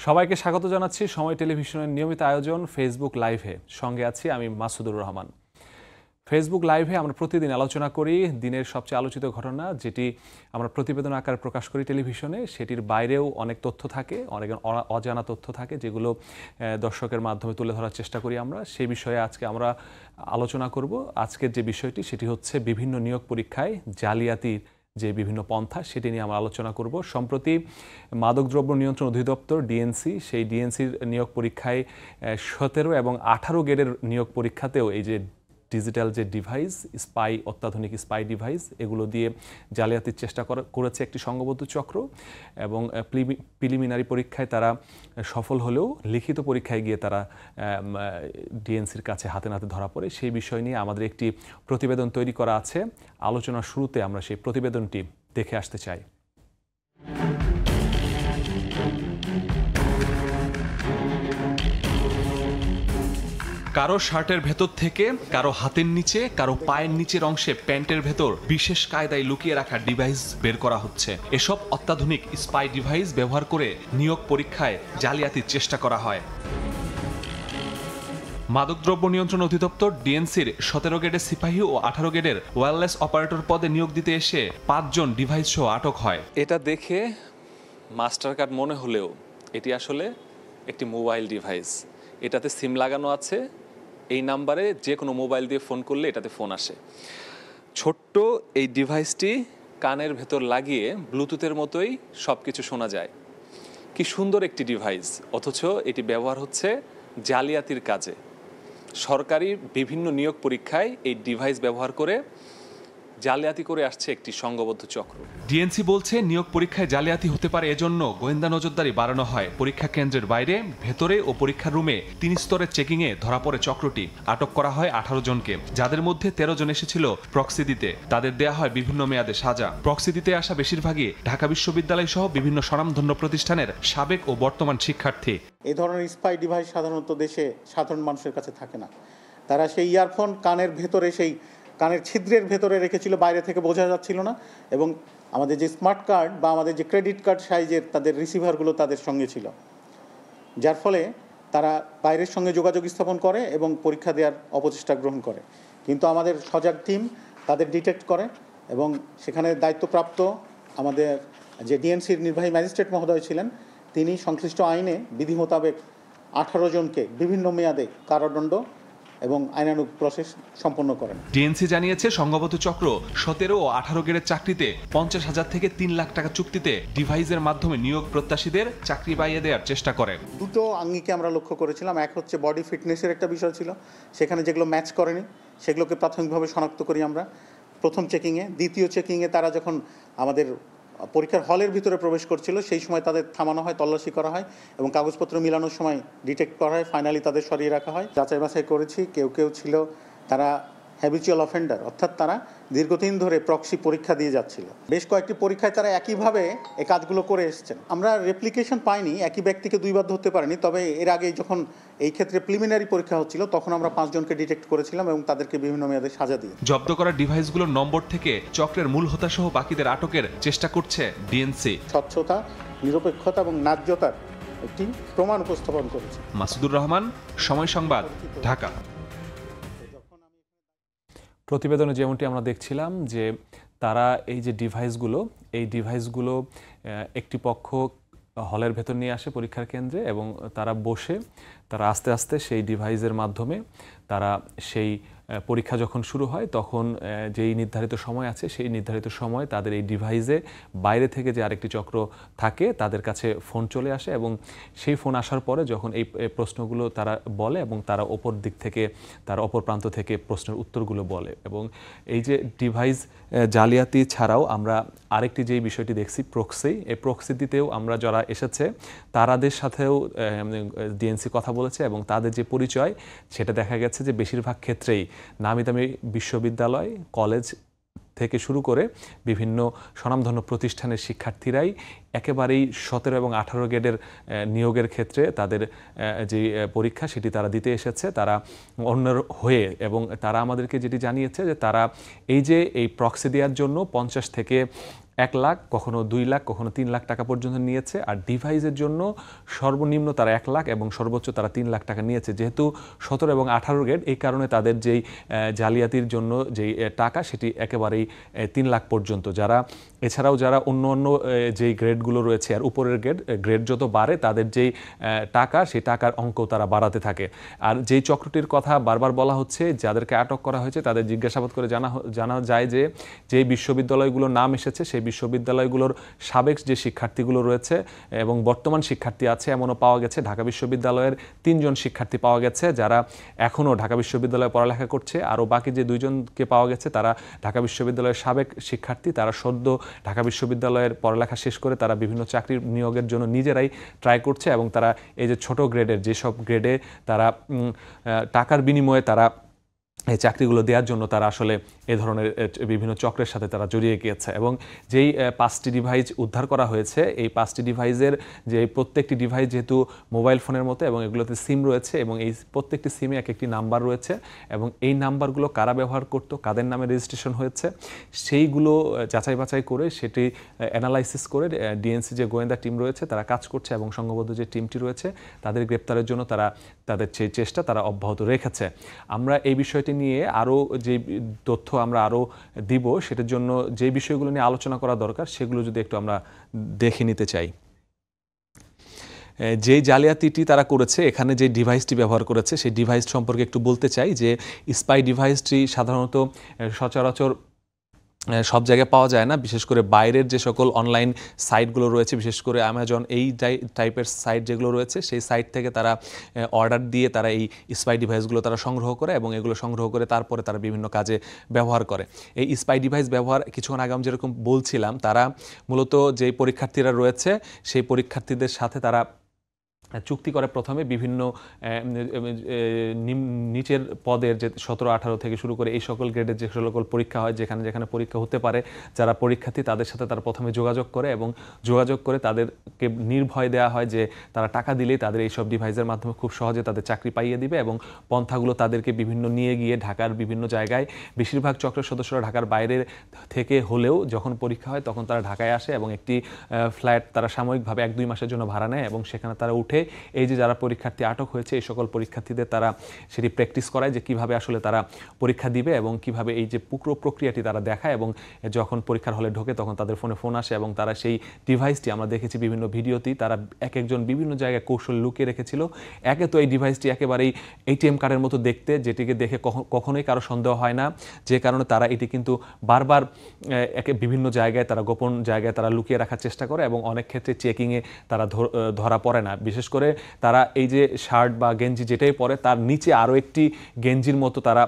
সবাইকে স্বাগত জানাচ্ছি সময় টেলিভিশনের নিয়মিত আয়োজন ফেসবুক লাইভে। সঙ্গে আছি আমি মাসুদুর রহমান। ফেসবুক লাইভে আমরা প্রতিদিন আলোচনা করি দিনের সবচেয়ে আলোচিত ঘটনা, যেটি আমরা প্রতিবেদন আকারে প্রকাশ করি টেলিভিশনে। সেটির বাইরেও অনেক তথ্য থাকে, অনেক অজানা তথ্য থাকে, যেগুলো দর্শকের মাধ্যমে তুলে ধরার চেষ্টা করি আমরা। সেই বিষয়ে আজকে আমরা আলোচনা করব। আজকের যে বিষয়টি সেটি হচ্ছে বিভিন্ন নিয়োগ পরীক্ষায় জালিয়াতির যে বিভিন্ন পন্থা, সেটি নিয়ে আমরা আলোচনা করব। সম্প্রতি মাদকদ্রব্য নিয়ন্ত্রণ অধিদপ্তর ডিএনসি, সেই ডিএনসির নিয়োগ পরীক্ষায় 17 এবং 18 গ্রেডের নিয়োগ পরীক্ষাতেও এই যে ডিজিটাল যে ডিভাইস, অত্যাধুনিক স্পাই ডিভাইস, এগুলো দিয়ে জালিয়াতির চেষ্টা করেছে একটি সংঘবদ্ধ চক্র। এবং প্রিলিমিনারি পরীক্ষায় তারা সফল হলেও লিখিত পরীক্ষায় গিয়ে তারা ডিএনসির কাছে হাতে নাতে ধরা পড়ে। সেই বিষয় নিয়ে আমাদের একটি প্রতিবেদন তৈরি করা আছে। আলোচনার শুরুতে আমরা সেই প্রতিবেদনটি দেখে আসতে চাই। কারো শার্টের ভেতর থেকে, কারো হাতের নিচে, কারো পায়ের নিচের অংশে প্যান্টের ভেতর বিশেষ কায়দায় লুকিয়ে রাখা ডিভাইস বের করা হচ্ছে। এসব অত্যাধুনিক স্পাই ডিভাইস ব্যবহার করে নিয়োগ পরীক্ষায় জালিয়াতির চেষ্টা করা হয়। মাদকদ্রব্য নিয়ন্ত্রণ অধিদপ্তর ডিএনসির 17 গ্রেডের সিপাহী ও 18 গ্রেডের ওয়্যারলেস অপারেটর পদে নিয়োগ দিতে এসে 5 জন ডিভাইস সহ আটক হয়। এটা দেখে মাস্টার কার্ড মনে হলেও এটি আসলে একটি মোবাইল ডিভাইস। এটাতে সিম লাগানো আছে, এই নাম্বারে যে কোনো মোবাইল দিয়ে ফোন করলে এটাতে ফোন আসে। ছোট্ট এই ডিভাইসটি কানের ভেতর লাগিয়ে ব্লুটুথের মতোই সব কিছু শোনা যায়। কি সুন্দর একটি ডিভাইস, অথচ এটি ব্যবহার হচ্ছে জালিয়াতির কাজে। সরকারি বিভিন্ন নিয়োগ পরীক্ষায় এই ডিভাইস ব্যবহার করে জালিয়াতি করে আসছে একটি সংঘবদ্ধ চক্র। ডিএনসি বলছে নিয়োগ পরীক্ষায় জালিয়াতি হতে পারে, এজন্য গোয়েন্দা নজরদারি বাড়ানো হয়। পরীক্ষা কেন্দ্রের বাইরে, ভেতরে ও পরীক্ষার রুমে 3 স্তরের চেকিংয়ে ধরা পড়ে চক্রটি। আটক করা হয় 18 জনকে, যাদের মধ্যে 13 জন এসেছিল প্রক্সি দিতে। তাদের দেয়া হয় বিভিন্ন মেয়াদে সাজা। প্রক্সি দিতে আসা বেশিরভাগই ঢাকা বিশ্ববিদ্যালয় সহ বিভিন্ন স্বনামধন্য প্রতিষ্ঠানের সাবেক ও বর্তমান শিক্ষার্থী। এই ধরনের স্পাই ডিভাইস সাধারণত দেশে সাধারণ মানুষের কাছে থাকে না। তারা সেই ইয়ারফোন কানের ভেতরে, সেই কানের ছিদ্রের ভেতরে রেখেছিল, বাইরে থেকে বোঝা যাচ্ছিল না। এবং আমাদের যে স্মার্ট কার্ড বা আমাদের যে ক্রেডিট কার্ড সাইজের তাদের রিসিভারগুলো তাদের সঙ্গে ছিল, যার ফলে তারা বাইরের সঙ্গে যোগাযোগ স্থাপন করে এবং পরীক্ষা দেওয়ার অপচেষ্টা গ্রহণ করে। কিন্তু আমাদের সজাগ টিম তাদের ডিটেক্ট করে এবং সেখানে দায়িত্বপ্রাপ্ত আমাদের যে ডিএনসির নির্বাহী ম্যাজিস্ট্রেট মহোদয় ছিলেন, তিনি সংশ্লিষ্ট আইনে বিধি মোতাবেক 18 জনকে বিভিন্ন মেয়াদে কারাদণ্ড এবং আইনানুগ প্রসেস সম্পন্ন করেন। ডিএনসি জানিয়েছে সংঘবদ্ধ চক্র 17 ও 18 গ্রেডের চাকরিতে 50,000 থেকে 3 লাখ টাকা চুক্তিতে ডিভাইসের মাধ্যমে নিয়োগ প্রত্যাশীদের চাকরি পাইয়ে দেওয়ার চেষ্টা করে। দুটো আঙ্গিকে আমরা লক্ষ্য করেছিলাম। এক হচ্ছে বডি ফিটনেসের একটা বিষয় ছিল, সেখানে যেগুলো ম্যাচ করেনি সেগুলোকে প্রাথমিকভাবে শনাক্ত করি আমরা প্রথম চেকিংয়ে। দ্বিতীয় চেকিংয়ে তারা যখন আমাদের পরীক্ষার হলের ভিতরে প্রবেশ করছিল, সেই সময় তাদের থামানো হয়, তল্লাশি করা হয় এবং কাগজপত্র মিলানোর সময় ডিটেক্ট করা হয়। ফাইনালি তাদের সরিয়ে রাখা হয়। যাচাই বাছাই করেছি, কেউ কেউ ছিল তারা হ্যাবিচুয়াল অফেন্ডার, অর্থাৎ তারা দীর্ঘদিন ধরে প্রক্সি পরীক্ষা দিয়ে যাচ্ছিল। বেশ কয়েকটি পরীক্ষায় তারা একইভাবে এই কাজগুলো করে এসেছেন। আমরা রেপ্লিকেশন পাইনি, একই ব্যক্তিকে দুইবার ধরতে পারিনি। তবে এর আগে যখন এই ক্ষেত্রে প্রিলিমিনারি পরীক্ষা হচ্ছিল, তখন আমরা 5 জনকে ডিটেক্ট করেছিলাম এবং তাদেরকে বিভিন্ন মেয়াদে সাজা দিই। জব্দ করা ডিভাইসগুলোর নম্বর থেকে চক্রের মূল হোতা সহ বাকিদের আটকের চেষ্টা করছে ডিএনসি। স্বচ্ছতা, নিরপেক্ষতা এবং ন্যায্যতার একটি প্রমাণ উপস্থাপন করেছে। মাসুদুর রহমান, সময় সংবাদ, ঢাকা। প্রতিবেদনে যেমনটি আমরা দেখছিলাম যে তারা এই যে ডিভাইসগুলো একটি পক্ষ হলের ভেতর নিয়ে আসে পরীক্ষার কেন্দ্রে এবং তারা আস্তে আস্তে সেই ডিভাইসের মাধ্যমে তারা সেই পরীক্ষা যখন শুরু হয় তখন যেই নির্ধারিত সময় আছে সেই নির্ধারিত সময় তাদের এই ডিভাইসে বাইরে থেকে যে আরেকটি চক্র থাকে তাদের কাছে ফোন চলে আসে এবং সেই ফোন আসার পরে যখন এই প্রশ্নগুলো তারা বলে এবং তারা অপর প্রান্ত থেকে প্রশ্নের উত্তরগুলো বলে। এবং এই যে ডিভাইস জালিয়াতি ছাড়াও আমরা আরেকটি যেই বিষয়টি দেখছি প্রক্সি, এই প্রক্সি দিতেও আমরা যারা এসেছে তাদের সাথেও ডিএনসি কথা বলেছে এবং তাদের যে পরিচয় সেটা দেখা গেছে যে বেশিরভাগ ক্ষেত্রেই নামি দামি বিশ্ববিদ্যালয়, কলেজ থেকে শুরু করে বিভিন্ন স্বনামধন্য প্রতিষ্ঠানের শিক্ষার্থীরাই একেবারেই 17 এবং 18 গ্রেডের নিয়োগের ক্ষেত্রে তাদের যে পরীক্ষা সেটি তারা দিতে এসেছে তারা অন্যের হয়ে। এবং তারা আমাদেরকে যেটি জানিয়েছে যে তারা এই প্রক্সি দেওয়ার জন্য 50 থেকে 1 লাখ, কখনো 2 লাখ, কখনো 3 লাখ টাকা পর্যন্ত নিয়েছে। আর ডিভাইসের জন্য সর্বনিম্ন তারা 1 লাখ এবং সর্বোচ্চ তারা 3 লাখ টাকা নিয়েছে। যেহেতু 17 এবং 18 গ্রেড, এই কারণে তাদের যেই জালিয়াতির জন্য যেই টাকা সেটি একেবারেই 3 লাখ পর্যন্ত। এছাড়াও যারা অন্য যেই গ্রেডগুলো রয়েছে আর উপরের গ্রেড যত বাড়ে তাদের যেই টাকা, সেই টাকার অঙ্ক তারা বাড়াতে থাকে। আর যেই চক্রটির কথা বারবার বলা হচ্ছে, যাদেরকে আটক করা হয়েছে তাদের জিজ্ঞাসাবাদ করে জানা যায় যে যেই বিশ্ববিদ্যালয়গুলোর নাম এসেছে সেই বিশ্ববিদ্যালয়গুলোর সাবেক যে শিক্ষার্থীগুলো রয়েছে এবং বর্তমান শিক্ষার্থী আছে এমনও পাওয়া গেছে। ঢাকা বিশ্ববিদ্যালয়ের 3 জন শিক্ষার্থী পাওয়া গেছে যারা এখনও ঢাকা বিশ্ববিদ্যালয়ে পড়ালেখা করছে। আরও বাকি যে 2 জনকে পাওয়া গেছে তারা ঢাকা বিশ্ববিদ্যালয়ের সাবেক শিক্ষার্থী। তারা সদ্য ঢাকা বিশ্ববিদ্যালয়ের পড়ালেখা শেষ করে তারা বিভিন্ন চাকরির নিয়োগের জন্য নিজেরাই ট্রাই করছে এবং তারা এই যে ছোট গ্রেডের যেসব গ্রেডে তারা টাকার বিনিময়ে তারা এই চাকরিগুলো দেওয়ার জন্য তারা আসলে এ ধরনের বিভিন্ন চক্রের সাথে তারা জড়িয়ে গিয়েছে। এবং যেই 5টি ডিভাইস উদ্ধার করা হয়েছে, এই 5টি ডিভাইসের যে প্রত্যেকটি ডিভাইস যেহেতু মোবাইল ফোনের মতো এবং এগুলোতে সিম রয়েছে এবং এই প্রত্যেকটি সিমে এক একটি নাম্বার রয়েছে এবং এই নাম্বারগুলো কারা ব্যবহার করতো, কাদের নামে রেজিস্ট্রেশন হয়েছে, সেইগুলো যাচাই বাছাই করে সেটি অ্যানালাইসিস করে ডিএনসি যে গোয়েন্দা টিম রয়েছে তারা কাজ করছে এবং সংঘবদ্ধ যে টিমটি রয়েছে তাদের গ্রেপ্তারের জন্য তাদের সেই চেষ্টা তারা অব্যাহত রেখেছে। আমরা এই বিষয়টি নিয়ে আরও যে তথ্য আমরা আরও দিব, সেটার জন্য যে বিষয়গুলো নিয়ে আলোচনা করা দরকার সেগুলো যদি একটু আমরা দেখে নিতে চাই। যেই জালিয়াতিটি তারা করেছে, এখানে যে ডিভাইসটি ব্যবহার করেছে সেই ডিভাইস সম্পর্কে একটু বলতে চাই যে স্পাই ডিভাইসটি সাধারণত সচরাচর সব জায়গায় পাওয়া যায় না। বিশেষ করে বাইরের যে সকল অনলাইন সাইটগুলো রয়েছে, বিশেষ করে অ্যামাজন এই টাইপের সাইট যেগুলো রয়েছে সেই সাইট থেকে তারা অর্ডার দিয়ে তারা এই স্পাই ডিভাইসগুলো তারা সংগ্রহ করে এবং এগুলো সংগ্রহ করে তারপরে তারা বিভিন্ন কাজে ব্যবহার করে। এই স্পাই ডিভাইস ব্যবহার কিছুক্ষণ আগে আমি যেরকম বলছিলাম, তারা মূলত যেই পরীক্ষার্থীরা রয়েছে সেই পরীক্ষার্থীদের সাথে তারা চুক্তি করে প্রথমে বিভিন্ন নিচের পদের যে 17-18 থেকে শুরু করে এই সকল গ্রেডের যে সকল পরীক্ষা হয়, যেখানে পরীক্ষা হতে পারে, যারা পরীক্ষার্থী তাদের সাথে তারা প্রথমে যোগাযোগ করে এবং যোগাযোগ করে তাদেরকে নির্ভয় দেওয়া হয় যে তারা টাকা দিলেই তাদের এইসব ডিভাইসের মাধ্যমে খুব সহজে তাদের চাকরি পাইয়ে দিবে এবং পন্থাগুলো তাদেরকে বিভিন্ন নিয়ে গিয়ে ঢাকার বিভিন্ন জায়গায়, বেশিরভাগ চক্রের সদস্যরা ঢাকার বাইরে থেকে হলেও যখন পরীক্ষা হয় তখন তারা ঢাকায় আসে এবং একটি ফ্ল্যাট তারা সাময়িকভাবে 1-2 মাসের জন্য ভাড়া নেয় এবং সেখানে তারা উঠে এই যে যারা পরীক্ষার্থী আটক হয়েছে এই সকল পরীক্ষার্থীদের তারা সেটি প্র্যাকটিস করায় যে কিভাবে আসলে তারা পরীক্ষা দিবে এবং কিভাবে এই যে পুরো প্রক্রিয়াটি তারা দেখায়। এবং যখন পরীক্ষার হলে ঢোকে তখন তাদের ফোন আসে এবং তারা সেই ডিভাইসটি, আমরা দেখেছি বিভিন্ন ভিডিওতেই, তারা একজন বিভিন্ন জায়গায় কৌশল লুকিয়ে রেখেছিল। একে তো এই ডিভাইসটি একেবারেই এটিএম কার্ডের মতো দেখতে, যেটিকে দেখে কখনোই কারো সন্দেহ হয় না, যে কারণে তারা এটি কিন্তু বারবার বিভিন্ন জায়গায় তারা গোপন জায়গায় তারা লুকিয়ে রাখার চেষ্টা করে এবং অনেক ক্ষেত্রে চেকিংয়ে তারা ধরা পড়ে না। বিশেষ করে তারা এই যে শার্ট বা গেঞ্জি যেটাই পরে তার নিচে আরও একটি গেঞ্জির মতো তারা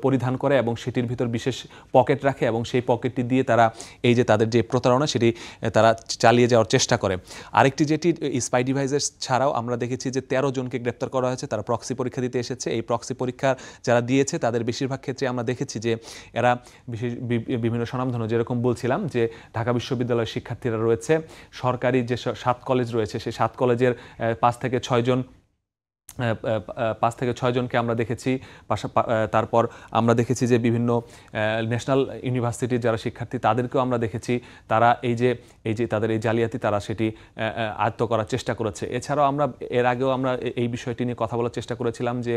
পরিধান করে এবং সেটির ভিতর বিশেষ পকেট রাখে এবং সেই পকেটটি দিয়ে তারা এই যে তাদের যে প্রতারণা সেটি তারা চালিয়ে যাওয়ার চেষ্টা করে। আরেকটি যেটি স্পাই ডিভাইসের ছাড়াও আমরা দেখেছি যে 13 জনকে গ্রেপ্তার করা হয়েছে, তারা প্রক্সি পরীক্ষা দিতে এসেছে। এই প্রক্সি পরীক্ষা যারা দিয়েছে তাদের বেশিরভাগ ক্ষেত্রে আমরা দেখেছি যে এরা বিভিন্ন স্বনামধন্য, যেরকম বলছিলাম যে ঢাকা বিশ্ববিদ্যালয়ের শিক্ষার্থীরা রয়েছে, সরকারি যে 7 কলেজ রয়েছে সেই 7 কলেজের 5 থেকে 6 জনকে আমরা দেখেছি। তারপর আমরা দেখেছি যে বিভিন্ন ন্যাশনাল ইউনিভার্সিটির যারা শিক্ষার্থী তাদেরকেও আমরা দেখেছি তারা এই যে তাদের এই জালিয়াতি তারা সেটি আয়ত্ত করার চেষ্টা করেছে। এছাড়াও আমরা এর আগেও আমরা এই বিষয়টি নিয়ে কথা বলার চেষ্টা করেছিলাম যে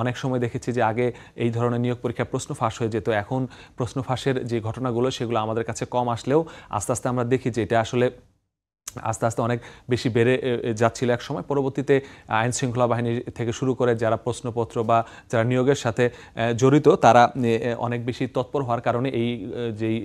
অনেক সময় দেখেছি যে আগে এই ধরনের নিয়োগ পরীক্ষা প্রশ্ন ফাঁস হয়ে যেত, এখন প্রশ্ন ফাঁসের যে ঘটনাগুলো সেগুলো আমাদের কাছে কম আসলেও আস্তে আস্তে আমরা দেখি যে এটা আসলে আস্তে আস্তে অনেক বেশি বেড়ে যাচ্ছিল এক সময়। পরবর্তীতে আইন শৃঙ্খলা বাহিনী থেকে শুরু করে যারা প্রশ্নপত্র বা যারা নিয়োগের সাথে জড়িত তারা অনেক বেশি তৎপর হওয়ার কারণে এই যেই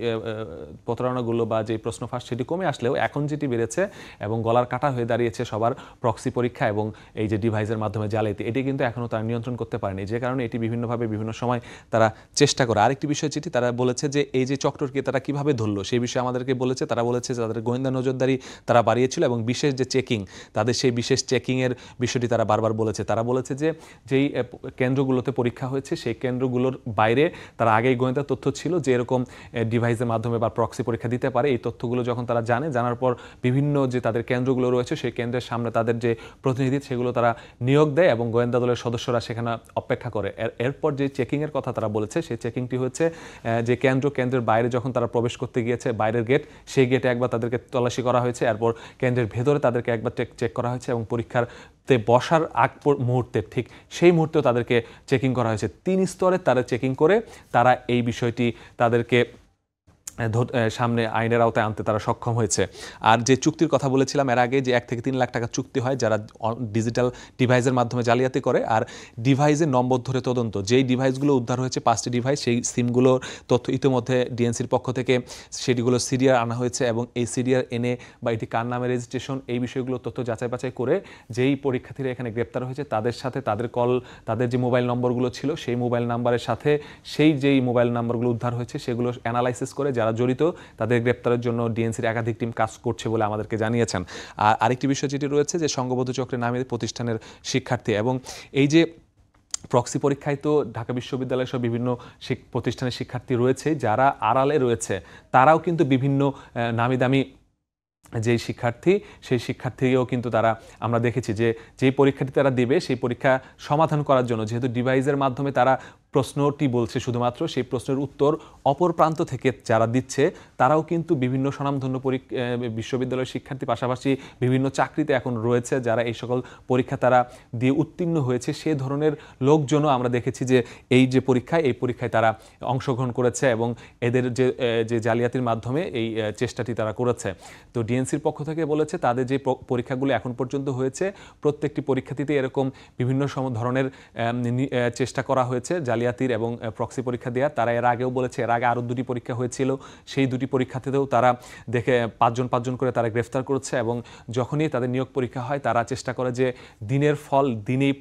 প্রতারণাগুলো বা যেই প্রশ্ন ফাঁস সেটি কমে আসলেও এখন যেটি বেড়েছে এবং গলার কাটা হয়ে দাঁড়িয়েছে সবার প্রক্সি পরীক্ষা এবং এই যে ডিভাইসের মাধ্যমে জালিয়াতি, এটি কিন্তু এখনও তারা নিয়ন্ত্রণ করতে পারেনি, যে কারণে এটি বিভিন্নভাবে বিভিন্ন সময় তারা চেষ্টা করে। আরেকটি বিষয় যেটি তারা বলেছে যে এই যে চক্রকে তারা কিভাবে ধরলো সেই বিষয়ে আমাদেরকে বলেছে। তারা বলেছে যে তাদের গোয়েন্দা নজরদারি তারা তারা বাড়িয়েছিল এবং বিশেষ যে চেকিং, তাদের সেই বিশেষ চেকিংয়ের বিষয়টি তারা বারবার বলেছে। তারা বলেছে যে যেই কেন্দ্রগুলোতে পরীক্ষা হয়েছে সেই কেন্দ্রগুলোর বাইরে তারা আগেই গোয়েন্দা তথ্য ছিল যে এরকম ডিভাইসের মাধ্যমে বা প্রক্সি পরীক্ষা দিতে পারে। এই তথ্যগুলো যখন তারা জানার পর বিভিন্ন যে তাদের কেন্দ্রগুলো রয়েছে সেই কেন্দ্রের সামনে তাদের যে প্রতিনিধি সেগুলো তারা নিয়োগ দেয় এবং গোয়েন্দা দলের সদস্যরা সেখানে অপেক্ষা করে। এরপর যে চেকিংয়ের কথা তারা বলেছে সেই চেকিংটি হচ্ছে যে কেন্দ্রের বাইরে যখন তারা প্রবেশ করতে গিয়েছে, বাইরের গেট, সেই গেটে একবার তাদেরকে তল্লাশি করা হয়েছে, এরপর কেন্দ্রের ভেতরে তাদেরকে একবার চেক করা হয়েছে এবং পরীক্ষাতে বসার আগ মুহূর্তে ঠিক সেই মুহূর্তেও তাদেরকে চেকিং করা হয়েছে। 3 স্তরে তারা চেকিং করে তারা এই বিষয়টি তাদেরকে সামনে আইনের আওতায় আনতে তারা সক্ষম হয়েছে। আর যে চুক্তির কথা বলেছিলাম এর আগে, যে 1 থেকে 3 লাখ টাকা চুক্তি হয় যারা ডিজিটাল ডিভাইসের মাধ্যমে জালিয়াতি করে, আর ডিভাইসের নম্বর ধরে তদন্ত। যেই ডিভাইসগুলো উদ্ধার হয়েছে 5টি ডিভাইস, সেই সিমগুলোর তথ্য ইতিমধ্যে ডিএনসির পক্ষ থেকে সেটিগুলো সিরিয়াল আনা হয়েছে এবং এই সিরিয়াল এনে বা এটি কার নামে রেজিস্ট্রেশন, এই বিষয়গুলো তথ্য যাচাই বাছাই করে যেই পরীক্ষার্থীরা এখানে গ্রেপ্তার হয়েছে তাদের সাথে তাদের যে মোবাইল নম্বরগুলো ছিল সেই মোবাইল নাম্বারের সাথে যেই মোবাইল নাম্বারগুলো উদ্ধার হয়েছে সেগুলো অ্যানালাইসিস করে যারা জড়িত তাদের গ্রেপ্তারের জন্য ডিএনসির একাধিক টিম কাজ করছে বলে আমাদেরকে জানিয়েছেন। আর আরেকটি বিষয় যেটি রয়েছে যে সংঘবদ্ধ চক্রের নামে প্রতিষ্ঠানের শিক্ষার্থী, এবং এই যে প্রক্সি পরীক্ষায় তো ঢাকা বিশ্ববিদ্যালয়ের সব বিভিন্ন প্রতিষ্ঠানের শিক্ষার্থী রয়েছে, যারা আড়ালে রয়েছে তারাও কিন্তু বিভিন্ন নামি দামি যেই শিক্ষার্থী, সেই শিক্ষার্থীও কিন্তু তারা আমরা দেখেছি যে যেই পরীক্ষাটি তারা দিবে সেই পরীক্ষা সমাধান করার জন্য যেহেতু ডিভাইসের মাধ্যমে তারা প্রশ্নটি বলছে শুধুমাত্র, সেই প্রশ্নের উত্তর অপর প্রান্ত থেকে যারা দিচ্ছে তারাও কিন্তু বিভিন্ন স্বনামধন্য বিশ্ববিদ্যালয়ের শিক্ষার্থী, পাশাপাশি বিভিন্ন চাকরিতে এখন রয়েছে যারা এই সকল পরীক্ষা তারা দিয়ে উত্তীর্ণ হয়েছে। সে ধরনের লোকজনও আমরা দেখেছি যে এই পরীক্ষায় তারা অংশগ্রহণ করেছে এবং এদের যে জালিয়াতির মাধ্যমে এই চেষ্টাটি তারা করেছে। তো ডিএনসির পক্ষ থেকে বলেছে তাদের যে পরীক্ষাগুলো এখন পর্যন্ত হয়েছে প্রত্যেকটি পরীক্ষাটিতে এরকম বিভিন্ন ধরনের চেষ্টা করা হয়েছে জালিয়াতির এবং প্রক্সি পরীক্ষা দেওয়ার। তারা এর আগেও বলেছে এর আগে আরও 2টি পরীক্ষা হয়েছিল, সেই 2টি পরীক্ষাতেও তারা দেখে 5জন করে তারা গ্রেফতার করেছে এবং যখনই তাদের নিয়োগ পরীক্ষা হয় তারা চেষ্টা করে যে দিনের ফল দিনেই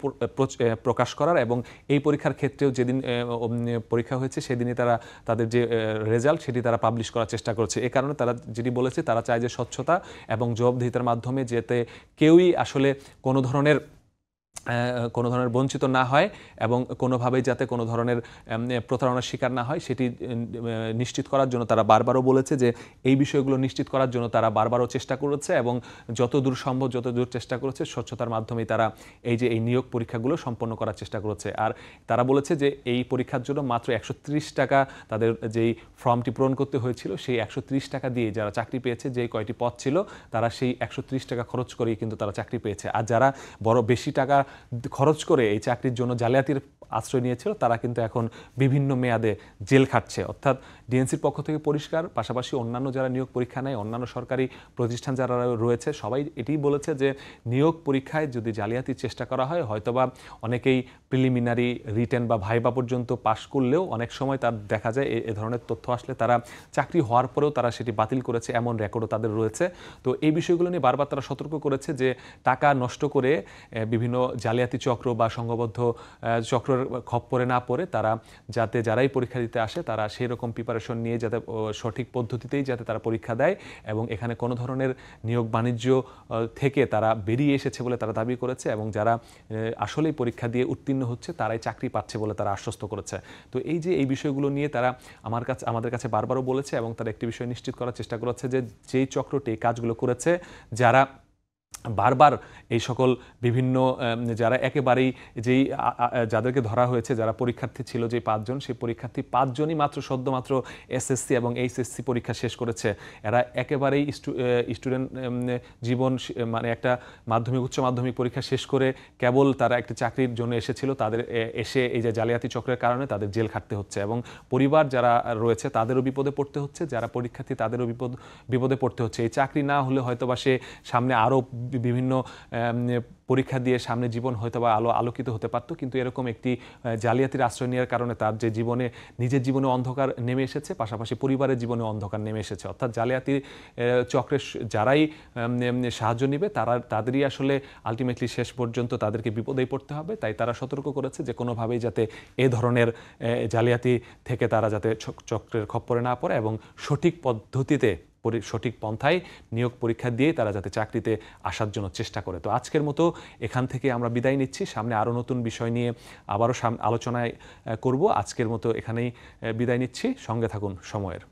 প্রকাশ করার, এবং এই পরীক্ষার ক্ষেত্রেও যেদিন পরীক্ষা হয়েছে সেদিনই তারা তাদের যে রেজাল্ট সেটি তারা পাবলিশ করার চেষ্টা করেছে। এ কারণে তারা যেটি বলেছে তারা চায় যে স্বচ্ছতা এবং জবাবদিহিতার মাধ্যমে যাতে কেউই আসলে কোনো ধরনের বঞ্চিত না হয় এবং কোনোভাবেই যাতে কোনো ধরনের প্রতারণার শিকার না হয় সেটি নিশ্চিত করার জন্য তারা বারবারও বলেছে যে এই বিষয়গুলো নিশ্চিত করার জন্য তারা বারবারও চেষ্টা করেছে এবং যতদূর সম্ভব যতদূর চেষ্টা করেছে স্বচ্ছতার মাধ্যমেই তারা এই নিয়োগ পরীক্ষাগুলো সম্পন্ন করার চেষ্টা করেছে। আর তারা বলেছে যে এই পরীক্ষার জন্য মাত্র 130 টাকা তাদের যেই ফর্মটি পূরণ করতে হয়েছিল সেই 130 টাকা দিয়ে যারা চাকরি পেয়েছে, যে কয়টি পদ ছিল তারা সেই 130 টাকা খরচ করেই কিন্তু তারা চাকরি পেয়েছে। আর যারা বড় বেশি টাকা খরচ করে এই চাকরির জন্য জালিয়াতির আশ্রয় নিয়েছিল তারা কিন্তু এখন বিভিন্ন মেয়াদে জেল খাটছে। অর্থাৎ ডিএনসির পক্ষ থেকে পরিষ্কার, পাশাপাশি অন্যান্য যারা নিয়োগ পরীক্ষা নেয়, অন্যান্য সরকারি প্রতিষ্ঠান যারা রয়েছে সবাই এটিই বলেছে যে নিয়োগ পরীক্ষায় যদি জালিয়াতির চেষ্টা করা হয় হয়তোবা অনেকেই প্রিলিমিনারি, রিটেন বা ভাইবা পর্যন্ত পাশ করলেও অনেক সময় তার দেখা যায় এ ধরনের তথ্য আসলে তারা চাকরি হওয়ার পরেও তারা সেটি বাতিল করেছে, এমন রেকর্ডও তাদের রয়েছে। তো এই বিষয়গুলো নিয়ে বারবার তারা সতর্ক করেছে যে টাকা নষ্ট করে বিভিন্ন জালিয়াতি চক্র বা সংঘবদ্ধ চক্রের খপ্পরে না পড়ে তারা যাতে যারাই পরীক্ষা দিতে আসে তারা সেই রকম প্রিপারেশন নিয়ে যাতে সঠিক পদ্ধতিতেই যাতে তারা পরীক্ষা দেয় এবং এখানে কোনো ধরনের নিয়োগ বাণিজ্য থেকে তারা বেরিয়ে এসেছে বলে তারা দাবি করেছে এবং যারা আসলেই পরীক্ষা দিয়ে উত্তীর্ণ হচ্ছে তারাই চাকরি পাচ্ছে বলে তারা আশ্বস্ত করেছে। তো এই বিষয়গুলো নিয়ে তারা আমাদের কাছে বারবারও বলেছে এবং তারা একটি বিষয় নিশ্চিত করার চেষ্টা করেছে যে যেই চক্রটি এই কাজগুলো করেছে, যারা বারবার এই সকল বিভিন্ন যারা একেবারেই যাদেরকে ধরা হয়েছে, যারা পরীক্ষার্থী ছিল যে 5 জন, সেই পরীক্ষার্থী 5 জনই সদ্যমাত্র এসএসসি এবং এইচএসসি পরীক্ষা শেষ করেছে। এরা একেবারেই স্টুডেন্ট জীবন মানে একটা মাধ্যমিক উচ্চ মাধ্যমিক পরীক্ষা শেষ করে কেবল তারা একটা চাকরির জন্য এসেছিল, তাদের এসে এই যে জালিয়াতি চক্রের কারণে তাদের জেল খাটতে হচ্ছে এবং পরিবার যারা রয়েছে তাদেরও বিপদে পড়তে হচ্ছে, যারা পরীক্ষার্থী তাদেরও বিপদে পড়তে হচ্ছে। এই চাকরি না হলে হয়তোবা সে সামনে আরও বিভিন্ন পরীক্ষা দিয়ে সামনে জীবন হয়তো বা আলোকিত হতে পারত, কিন্তু এরকম একটি জালিয়াতির আশ্রয় নেওয়ার কারণে তার যে নিজের জীবনে অন্ধকার নেমে এসেছে, পাশাপাশি পরিবারের জীবনে অন্ধকার নেমে এসেছে। অর্থাৎ জালিয়াতি চক্রের যারাই সাহায্য নেবে তাদেরই আসলে আলটিমেটলি শেষ পর্যন্ত তাদেরকে বিপদেই পড়তে হবে। তাই তারা সতর্ক করেছে যে কোনোভাবেই যাতে এ ধরনের জালিয়াতি থেকে তারা যাতে চক্রের খপ্পরে না পড়ে এবং সঠিক পদ্ধতিতে সঠিক পন্থায় নিয়োগ পরীক্ষা দিয়ে তারা যাতে চাকরিতে আসার জন্য চেষ্টা করে। তো আজকের মতো এখান থেকে আমরা বিদায় নিচ্ছি। সামনে আরও নতুন বিষয় নিয়ে আবারও আলোচনায় করব। আজকের মতো এখানেই বিদায় নিচ্ছি। সঙ্গে থাকুন সময়ের।